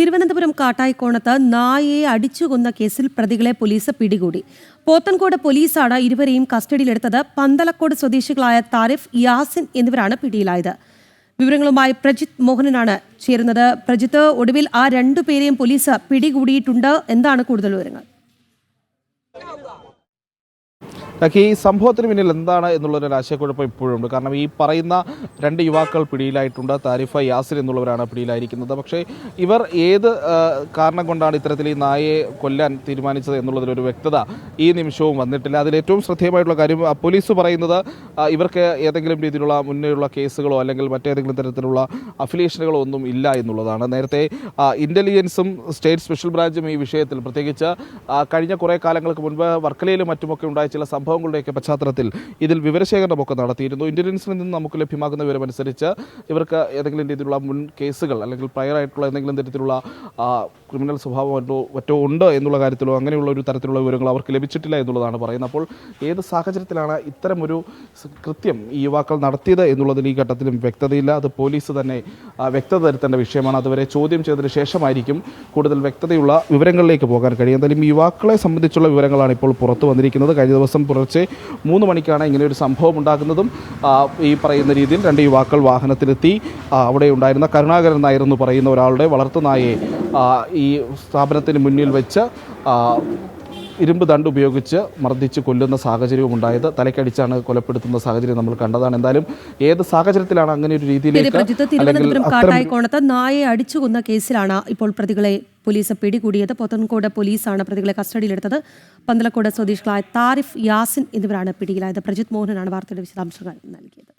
തിരുവനന്തപുരം കാട്ടായിക്കോണത്ത് നായയെ അടിച്ചുകൊന്ന കേസിൽ പ്രതികളെ പോലീസ് പിടികൂടി. പോത്തൻകോട് പോലീസാണ് ഇരുവരെയും കസ്റ്റഡിയിലെടുത്തത്. പന്തലക്കോട് സ്വദേശികളായ താരിഫ്, യാസിൻ എന്നിവരാണ് പിടിയിലായത്. വിവരങ്ങളുമായി പ്രജിത്ത് മോഹനനാണ് ചേരുന്നത്. പ്രജിത്ത്, ഒടുവിൽ ആ രണ്ടുപേരെയും പോലീസ് പിടികൂടിയിട്ടുണ്ട്. എന്താണ് കൂടുതൽ വിവരങ്ങൾ? ഈ സംഭവത്തിന് പിന്നിൽ എന്താണ് എന്നുള്ളൊരു ആശയക്കുഴപ്പം ഇപ്പോഴുണ്ട്. കാരണം ഈ പറയുന്ന രണ്ട് യുവാക്കൾ പിടിയിലായിട്ടുണ്ട്. താരിഫ, യാസിൻ എന്നുള്ളവരാണ് പിടിയിലായിരിക്കുന്നത്. പക്ഷേ ഇവർ ഏത് കാരണം കൊണ്ടാണ് ഇത്തരത്തിൽ ഈ നായയെ കൊല്ലാൻ തീരുമാനിച്ചത് എന്നുള്ളതിലൊരു വ്യക്തത ഈ നിമിഷവും വന്നിട്ടില്ല. അതിലേറ്റവും ശ്രദ്ധേയമായിട്ടുള്ള കാര്യം പോലീസ് പറയുന്നത് ഇവർക്ക് ഏതെങ്കിലും രീതിയിലുള്ള മുന്നേയുള്ള കേസുകളോ അല്ലെങ്കിൽ മറ്റേതെങ്കിലും തരത്തിലുള്ള അഫിലിയേഷനുകളോ ഒന്നും ഇല്ല എന്നുള്ളതാണ്. നേരത്തെ ഇന്റലിജൻസും സ്റ്റേറ്റ് സ്പെഷ്യൽ ബ്രാഞ്ചും ഈ വിഷയത്തിൽ പ്രത്യേകിച്ച് കഴിഞ്ഞ കുറേ കാലങ്ങൾക്ക് മുൻപ് വർക്കലയിലും മറ്റുമൊക്കെ ഉണ്ടായ ചില സംഭവങ്ങളുടെയൊക്കെ പശ്ചാത്തലത്തിൽ ഇതിൽ വിവരശേഖരണമൊക്കെ നടത്തിയിരുന്നു. ഇന്റലിജൻസിൽ നിന്ന് നമുക്ക് ലഭ്യമാകുന്ന വിവരമനുസരിച്ച് ഇവർക്ക് ഏതെങ്കിലും രീതിയിലുള്ള മുൻ കേസുകൾ അല്ലെങ്കിൽ പ്രയറായിട്ടുള്ള എന്തെങ്കിലും തരത്തിലുള്ള ക്രിമിനൽ സ്വഭാവമോ മറ്റോ ഉണ്ട് എന്നുള്ള കാര്യത്തിലോ അങ്ങനെയുള്ള ഒരു തരത്തിലുള്ള വിവരങ്ങൾ അവർക്ക് ലഭിച്ചിട്ടില്ല എന്നുള്ളതാണ് പറയുന്നത്. അപ്പോൾ ഏത് സാഹചര്യത്തിലാണ് ഇത്തരമൊരു കൃത്യം ഈ യുവാക്കൾ നടത്തിയത് എന്നുള്ളതിന് ഈ ഘട്ടത്തിലും വ്യക്തതയില്ല. അത് പോലീസ് തന്നെ വ്യക്തത വരുത്തേണ്ട വിഷയമാണ്. അതുവരെ ചോദ്യം ചെയ്തതിന് ശേഷമായിരിക്കും കൂടുതൽ വ്യക്തതയുള്ള വിവരങ്ങളിലേക്ക് പോകാൻ കഴിയും. എന്തായാലും ഈ യുവാക്കളെ സംബന്ധിച്ചുള്ള വിവരങ്ങളാണ് ഇപ്പോൾ പുറത്തു വന്നിരിക്കുന്നത്. കഴിഞ്ഞ ദിവസം പുലർച്ചെ 3 മണിക്കാണ് ഇങ്ങനെയൊരു സംഭവം ഉണ്ടാകുന്നതും ഈ പറയുന്ന രീതിയിൽ രണ്ട് യുവാക്കൾ വാഹനത്തിലെത്തി അവിടെ ഉണ്ടായിരുന്ന കരുണാകരൻ നായർ എന്ന് പറയുന്ന ഒരാളുടെ വളർത്തുനായെ ഈ സ്ഥാപനത്തിന് മുന്നിൽ വെച്ച് ഇരുമ്പ് ദണ്ട് ഉപയോഗിച്ച് മർദ്ദിച്ച് കൊല്ലുന്ന സാഹചര്യവും ഉണ്ടായത്. തലക്കടിച്ചാണ് കൊലപ്പെടുത്തുന്ന സാഹചര്യം നമ്മൾ കണ്ടതാണ്. എന്തായാലും ഏത് സാഹചര്യത്തിലാണ് അങ്ങനെ ഒരു രീതിയിലേക്ക് തിരുവനന്തപുരം കാട്ടായിക്കോണത്ത് നായയെ അടിച്ചുകൊന്ന കേസിലാണ് ഇപ്പോൾ പ്രതികളെ പോലീസ് പിടികൂടിയത്. പോത്തൻകോട് പോലീസാണ് പ്രതികളെ കസ്റ്റഡിയിലെടുത്തത്. പന്തലക്കോട് സ്വദേശികളായ താരിഫ്, യാസിൻ എന്നിവരാണ് പിടിയിലായത്. പ്രജിത്ത് മോഹനനാണ് വാർത്തയുടെ വിശദാംശങ്ങൾ നൽകിയത്.